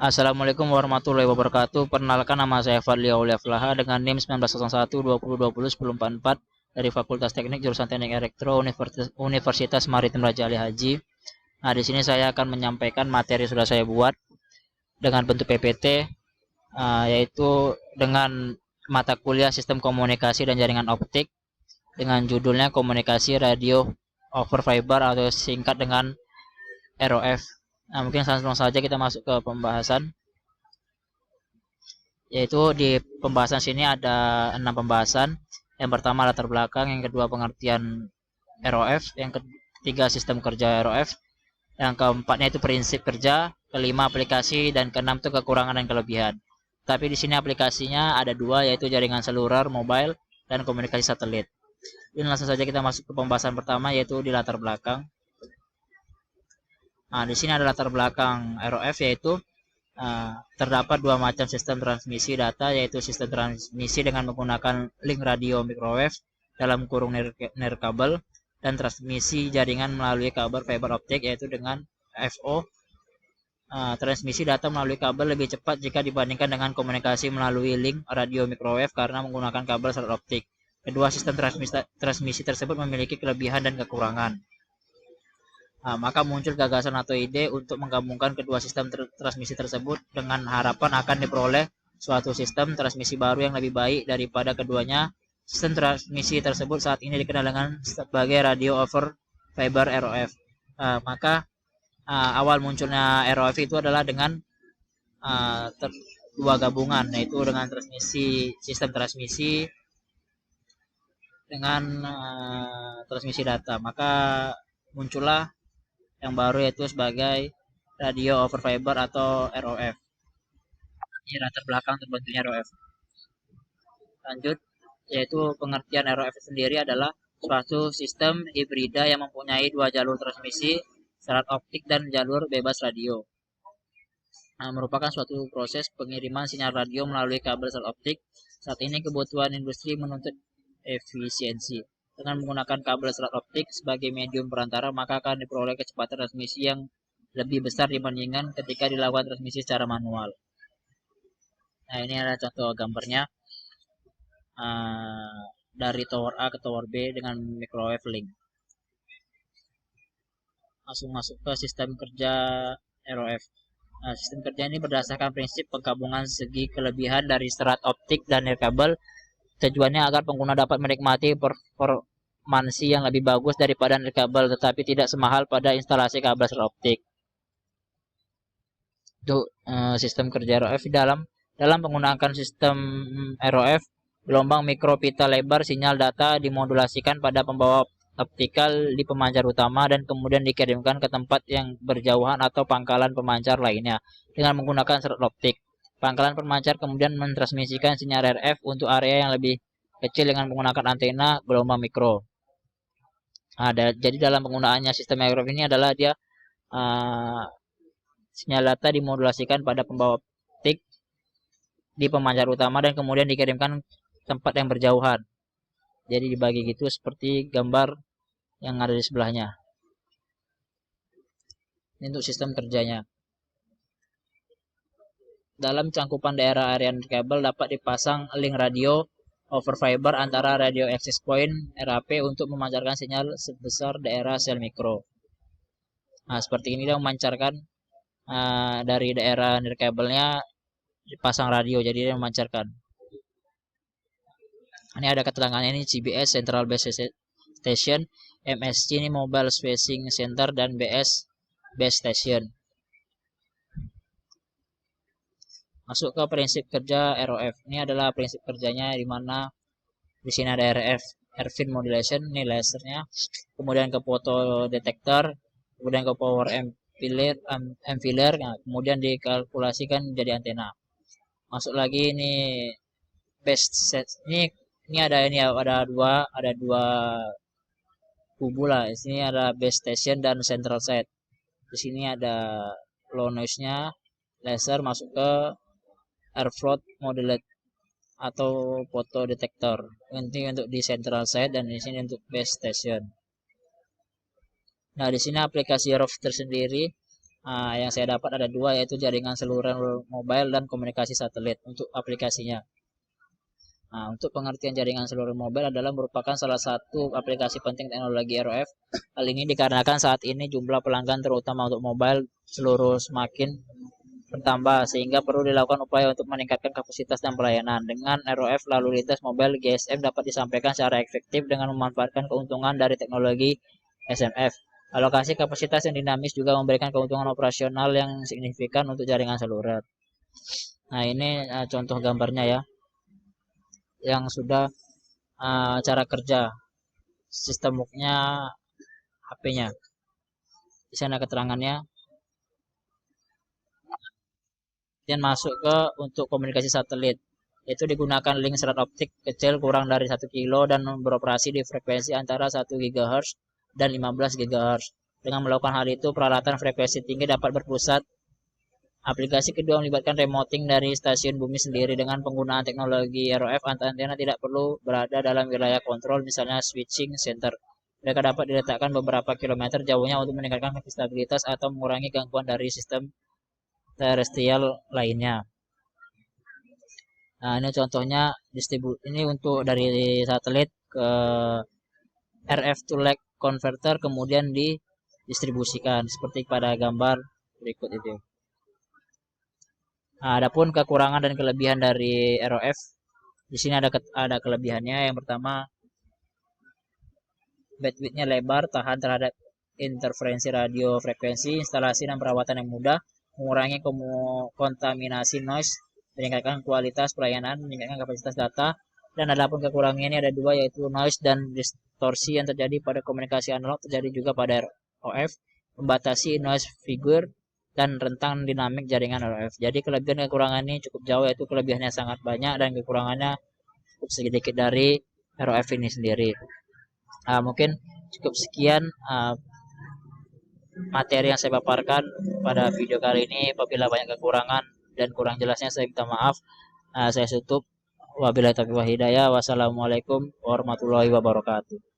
Assalamualaikum warahmatullahi wabarakatuh. Perkenalkan, nama saya Fadli Aulia Flaha dengan NIM 1901 2020 1044 dari Fakultas Teknik Jurusan Teknik Elektro Universitas Maritim Raja Ali Haji. Nah, di sini saya akan menyampaikan materi sudah saya buat dengan bentuk PPT, yaitu dengan mata kuliah Sistem Komunikasi dan Jaringan Optik dengan judulnya Komunikasi Radio over Fiber atau singkat dengan ROF. Nah, mungkin langsung saja kita masuk ke pembahasan. Yaitu di pembahasan sini ada 6 pembahasan. Yang pertama latar belakang, yang kedua pengertian ROF, yang ketiga sistem kerja ROF, yang keempatnya itu prinsip kerja, kelima aplikasi, dan keenam itu kekurangan dan kelebihan. Tapi di sini aplikasinya ada dua, yaitu jaringan seluler mobile dan komunikasi satelit. Ini langsung saja kita masuk ke pembahasan pertama, yaitu di latar belakang. Nah, di sini ada latar belakang ROF, yaitu terdapat dua macam sistem transmisi data, yaitu sistem transmisi dengan menggunakan link radio microwave dalam kurung nirkabel, dan transmisi jaringan melalui kabel fiber optik, yaitu dengan FO. Transmisi data melalui kabel lebih cepat jika dibandingkan dengan komunikasi melalui link radio microwave karena menggunakan kabel serat optik. Kedua sistem transmisi tersebut memiliki kelebihan dan kekurangan. Maka muncul gagasan atau ide untuk menggabungkan kedua sistem transmisi tersebut dengan harapan akan diperoleh suatu sistem transmisi baru yang lebih baik daripada keduanya. Sistem transmisi tersebut saat ini dikenal dengan sebagai radio over fiber ROF. Maka awal munculnya ROF itu adalah dengan dua gabungan, yaitu dengan sistem transmisi dengan transmisi data. Maka muncullah yang baru, yaitu sebagai radio over fiber atau ROF. Ini latar belakang terbentuknya ROF. Lanjut, yaitu pengertian ROF sendiri adalah suatu sistem hibrida yang mempunyai dua jalur transmisi serat optik dan jalur bebas radio. Merupakan suatu proses pengiriman sinyal radio melalui kabel serat optik. Saat ini kebutuhan industri menuntut efisiensi. Dengan menggunakan kabel serat optik sebagai medium perantara, maka akan diperoleh kecepatan transmisi yang lebih besar dibandingkan ketika dilakukan transmisi secara manual. Nah, ini adalah contoh gambarnya dari tower A ke tower B dengan microwave link. Langsung masuk ke sistem kerja ROF. Sistem kerja ini berdasarkan prinsip penggabungan segi kelebihan dari serat optik dan nirkabel. Tujuannya agar pengguna dapat menikmati performansi yang lebih bagus daripada nirkabel, tetapi tidak semahal pada instalasi kabel serat optik. Itu sistem kerja ROF. Dalam menggunakan sistem ROF, gelombang mikro pita lebar sinyal data dimodulasikan pada pembawa optikal di pemancar utama dan kemudian dikirimkan ke tempat yang berjauhan atau pangkalan pemancar lainnya dengan menggunakan serat optik. Pangkalan pemancar kemudian mentransmisikan sinyal RF untuk area yang lebih kecil dengan menggunakan antena gelombang mikro. Jadi dalam penggunaannya sistem RF ini adalah dia sinyal data dimodulasikan pada pembawa optik di pemancar utama dan kemudian dikirimkan tempat yang berjauhan. Jadi dibagi gitu seperti gambar yang ada di sebelahnya. Ini untuk sistem kerjanya. Dalam cangkupan daerah area kabel dapat dipasang link radio over fiber antara radio access point RAP untuk memancarkan sinyal sebesar daerah sel mikro. Nah, seperti ini dia memancarkan dari daerah nirkabelnya dipasang radio, jadi dia memancarkan. Ini ada keterangannya, ini CBS Central Base Station, MSC ini Mobile Spacing Center, dan BS Base Station. Masuk ke prinsip kerja ROF. Ini adalah prinsip kerjanya, di mana di sini ada RF, Airfield Modulation, ini lasernya, kemudian ke photo detector, kemudian ke power amplifier, nah, kemudian dikalkulasikan jadi antena. Masuk lagi ini base set. Ini ada dua kubu lah. Di sini ada base station dan central set. Di sini ada low noise-nya, laser masuk ke airflow modulate atau photo detector. Ini untuk di central set dan di sini untuk base station. Nah, di sini aplikasi ROF tersendiri Yang saya dapat ada dua, yaitu jaringan seluler mobile dan komunikasi satelit untuk aplikasinya. Untuk pengertian jaringan seluler mobile adalah merupakan salah satu aplikasi penting teknologi ROF. Hal ini dikarenakan saat ini jumlah pelanggan terutama untuk mobile seluruh semakin bertambah, sehingga perlu dilakukan upaya untuk meningkatkan kapasitas dan pelayanan. Dengan ROF, lalu lintas mobile GSM dapat disampaikan secara efektif dengan memanfaatkan keuntungan dari teknologi SMF. Alokasi kapasitas yang dinamis juga memberikan keuntungan operasional yang signifikan untuk jaringan seluler. Nah, ini contoh gambarnya ya, yang sudah cara kerja sistem box-nya, HP-nya. Di sana keterangannya. Dan masuk ke untuk komunikasi satelit. Itu digunakan link serat optik kecil kurang dari 1 kilo dan beroperasi di frekuensi antara 1 GHz dan 15 GHz. Dengan melakukan hal itu, peralatan frekuensi tinggi dapat berpusat. Aplikasi kedua melibatkan remoting dari stasiun bumi sendiri. Dengan penggunaan teknologi ROF, antena tidak perlu berada dalam wilayah kontrol, misalnya switching center. Mereka dapat diletakkan beberapa kilometer jauhnya untuk meningkatkan stabilitas atau mengurangi gangguan dari sistem terestrial lainnya. Nah, ini contohnya ini untuk dari satelit ke RF to lag converter, kemudian didistribusikan seperti pada gambar berikut itu. Adapun kekurangan dan kelebihan dari ROF, di sini ada kelebihannya. Yang pertama, bandwidth-nya lebar, tahan terhadap interferensi radio frekuensi, instalasi dan perawatan yang mudah, mengurangi kontaminasi noise, meningkatkan kualitas pelayanan, meningkatkan kapasitas data. Dan adapun kekurangannya ada dua, yaitu noise dan distorsi yang terjadi pada komunikasi analog terjadi juga pada ROF, membatasi noise figure dan rentang dinamik jaringan ROF. Jadi kelebihan dan kekurangan ini cukup jauh, yaitu kelebihannya sangat banyak dan kekurangannya cukup sedikit dari ROF ini sendiri. Mungkin cukup sekian materi yang saya paparkan pada video kali ini. Apabila banyak kekurangan dan kurang jelasnya, saya minta maaf. Saya tutup. Wabillahi taufiq wal hidayah. Wassalamualaikum warahmatullahi wabarakatuh.